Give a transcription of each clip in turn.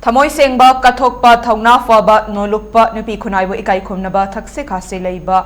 Thamoi sengba kathokpa thauna faba nolukpa nupi khunaibu ikai khumnaba thakse khase leiba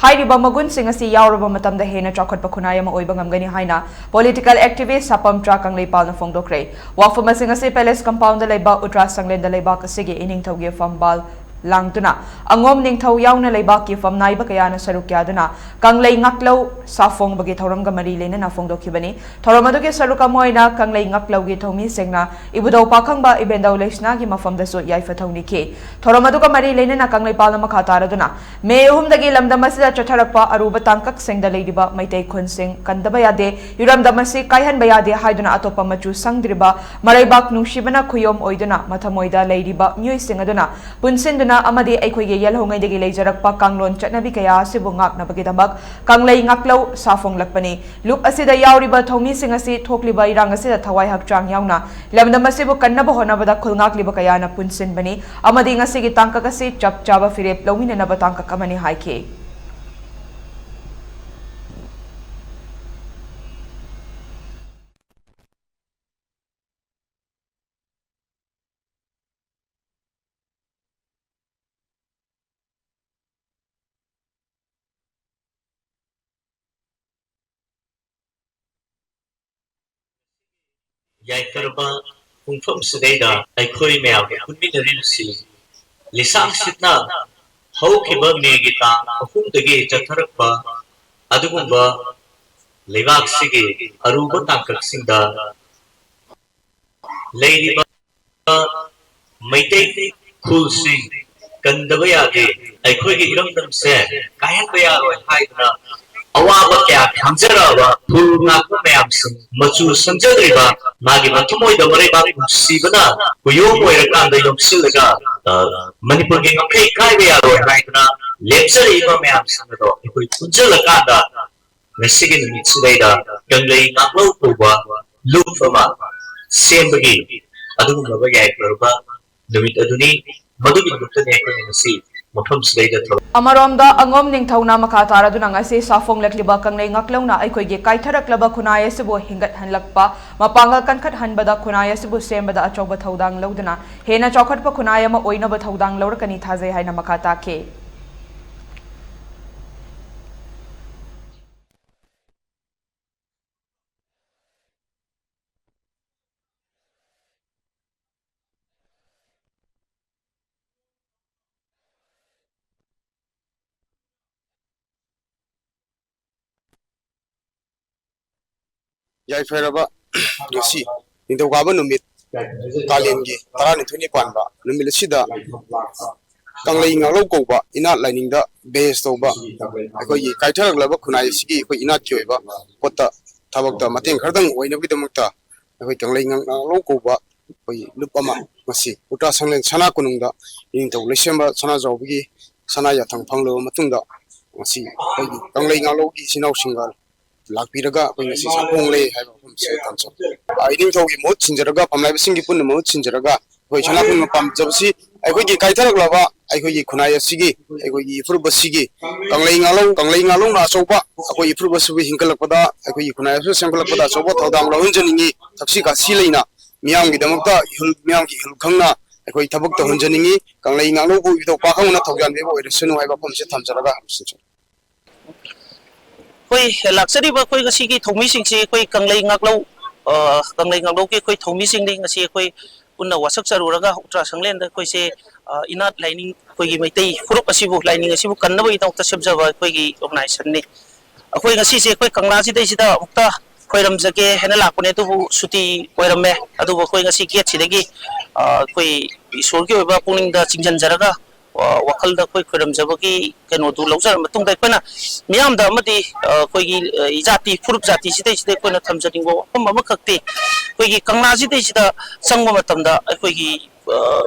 hairiba magun sing asi yauraba matamda hena chakhatpa khunai ama oiba ngamgani haina political activist sapam tra kanglei palna phongdokre wafama sing asi palace compound leiba utra sanglen da leiba kasige ining thauge fambal langtuna angom ningthau yauna leiba ki famnai ba kayana sarukyaduna kanglei ngaklo safong bagi thoram ga mari lena na phongdokhibani thoram aduge saruka moina kanglei ngaklo gi thomi sengna ibudau pakhang ba ibendau leisna gi mafam da so yai fathauni ke thoram aduga mari lena na kanglei palna makha taraduna me hum dagi lamdam asida chatharakpa aruba tangkak sengda leidiba maitai khun sing kandaba yade yuram damasi kaihan ba yade haiduna atopa machu sangdriba maraibak nungshibana khuyom oiduna mathamoida leidiba myoi singaduna punsin amadi aikhoige yelhongai degi leijarakpa kanglon chatnabi kaya sibu ngaknabagi damak kanglei ngaklo safong lakpani lup asida yauriba thomi sing asi thokliba irang asida thawai hakchang yauna lamdam asibu kannaba honabada khulngakliba kaya na punsin bani amadi ngasigi tangkak asi chap chaba firep lawina naba tangkak amani haike Yaifarba Pungfam Sudeda, Aikoi Mel, Kunminarisi, Lisang Sitna, Hokiba Megita, Hungdagi Tatarapa, Adugumba, Levak Sigi, Aruba Tankak Sinda, Lady Maite Cool Sing, Kandabayade, Aikoi Iramdam said, Kayakaya Haidna. Awaba kaya hamzarawa pulna kumayamsing machu sanjadriba magi mathumoy da mareba sibana kuyom oirakanda yomsilaga manipur ge ngakai kaibe yaro haitna lecture iba mayamsing do ikoi punjalakanda mesigi nimitsudaida kanglei ngaklo puba lufama sembagi adugumba bagay perba numit aduni madugin guptane ngasi Amaromda angom ningthauna makha taraduna ngasi safong lekliba kanglei ngaklongna aikhoige kaitharaklaba khunai asibu hingat hanlakpa mapangal kankhat hanbada khunai asibu sembada achauba thaudang loduna hena chokhatpa khunai ama oinaba thaudang lawrakani thajai haina makha take Yaifaraba Yosi in the Wabanumit Kalingi, Taranituni Panda, Numilisida, Kanglai Nalokoba, ina lining the base over Kaita Lava Kunai Ski, Inat Joeva, Pota Tabaka Matin Kardang, when with the Mukta, Kanglai Nalokoba, Lupama, Masi, Utasan and Sanakununda, into Lishamba, Sanazobi, Sanaya Tangpanglo Matunda, Masi, Kanglai Naloki, Sino Singal. Lakpiraga when si sapongle have se tanso I didn't talk mo chinjaraga pamlai singi pun mo chinjaraga hoi chana pun pam jabsi ai khoi gi kaithar laba ai khoi gi khunai sigi ai khoi gi furba sigi kanglei ngalong na soba khoi furba subi hingkalak pada ai khoi gi khunai su sengkalak pada soba thodang lahun janingi taksi ka sileina miyam gi damakta hul miyam gi hul khangna ai khoi thabak ta hunjaningi kanglei ngalong bu to pa khangna thogyan be bo resunu ai ba pam se thamjaraga hamsin koi laksari ba koi ngasi ki thomi sing si koi kanglei ngaklo ki koi thomi sing ding ngasi koi unna wasak saruraga utra sanglen da koi se inat lining koi gi maitai furup asibu lining asibu kanna ba itau ta sebjaba koi gi organization ni koi ngasi se koi kangla si dei sida ukta koi ramjake hena lakune tu suti koi ramme adu ba koi ngasi gate sidagi koi isor gi ba puning da chingjan jaraga wakal da koi khuram jabagi keno du lawjar matung da koina miyam da amadi koi gi jati furup jati sidai sidai koina thamjaring bo amma makhakti koi gi kangla sidai sida sangba matam da koi gi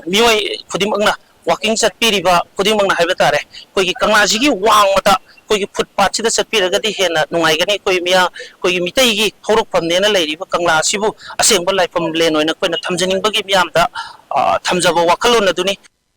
mioi khudimangna walking chat piriba khudimangna haiba tare koi gi kangla ji gi wang mata koi gi footpath sida chat piraga di hena nungai gani koi miya koi gi mitai gi thorok pamne na leiriba kangla sibu asengba laifam len oina koina thamjaning bagi miyam da thamjaba wakalon aduni